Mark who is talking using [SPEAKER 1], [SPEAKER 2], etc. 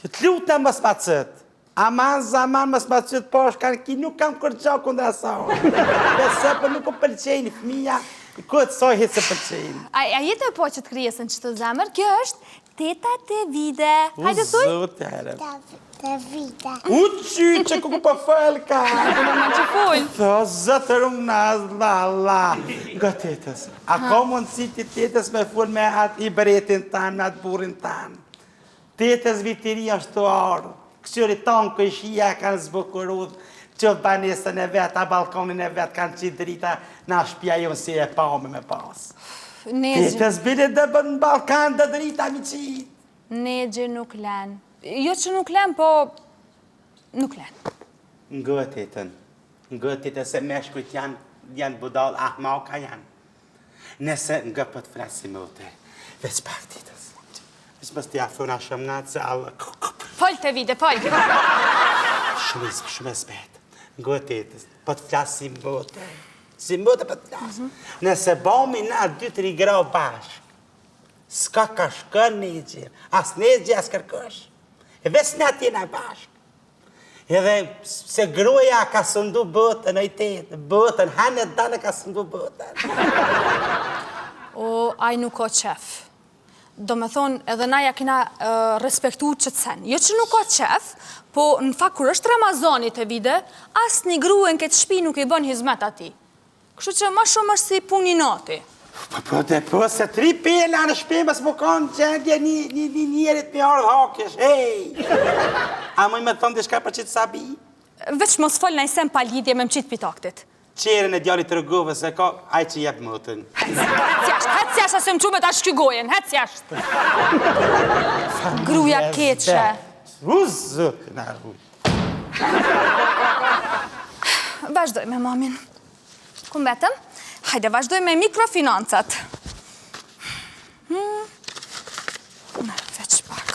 [SPEAKER 1] Që të lutë mos ma cët. Aman zaman mos ma cët posh, ki nuk kam kërgjo kundra asaj. Besë për nuk o pëlqejnë fëmija, këtë soj hitë se pëlqejnë.
[SPEAKER 2] A jetë e po që të kryesën që të zemër? Kjo është teta Tevide. Hajde thuj?
[SPEAKER 1] Zotë herë.
[SPEAKER 3] Tevide.
[SPEAKER 1] Uqy që ku për fëllë ka.
[SPEAKER 2] Në më që full.
[SPEAKER 1] Tho, zëtë rëmë në Allah. Nga tetës. A ka mundësi të tetës me full me atë i bretin tanë, me atë burin tanë. Tetës vitiri është të ardhë. Kësëri tonë këshia kanë zbukurudhë, që banesën e vetë, a balkonin e vetë kanë qitë drita, na shpja jonë si e pame me pasë. Tetës bile dhe bënë në Balkan dhe drita mi qitë.
[SPEAKER 2] Negje nuk len. Jo që nuk len, po nuk len.
[SPEAKER 1] Ngë tetën se meshkujt janë budal, ahmaka janë. Nëse ngë për të frasim o te, veç pak tetës. Veç mës t'ja thuna shumë nga të se Allah.
[SPEAKER 2] Fol Tevide, fol.
[SPEAKER 1] Shumë e zbetë. Ngë tetës, për të flasim o te. Si më të për të flasim. Nëse bomi na 2-3 grau bashkë, s'ka ka shkën një gjirë, as një gjirë as kërkësh. E ves në atina bashkë. Edhe se gruja ka sëndu botën e i tetë, botën, hanet dane ka sëndu botën.
[SPEAKER 2] O, aj nuk o qef. Do me thonë, edhe na ja kina respektu që të sen. Jo që nuk o qef, po në fakt kur është Ramazani Tevide, as një gruen këtë shpi nuk i bën hizmet ati. Kështu që ma shumë është si puni nati.
[SPEAKER 1] Po, se 3 pela në shpi, mësë më kanë gjendje një njerit me ardhë hakesh, hej! A mëj me thonë dishka për qitë sabi?
[SPEAKER 2] Veç mos fol në isem pa lidhje me më qitë pitaktit.
[SPEAKER 1] Qerën e djallit të rëgove se ka, aj që jep mëtën.
[SPEAKER 2] Hec jashtë, asë më qume ta shkygojen, hec jashtë. Gruja keqe.
[SPEAKER 1] Zëtë, në arru.
[SPEAKER 2] Vazhdoj me mamin. Ku mbetëm? Hajde, vazhdoj me mikrofinancat. Veç pak.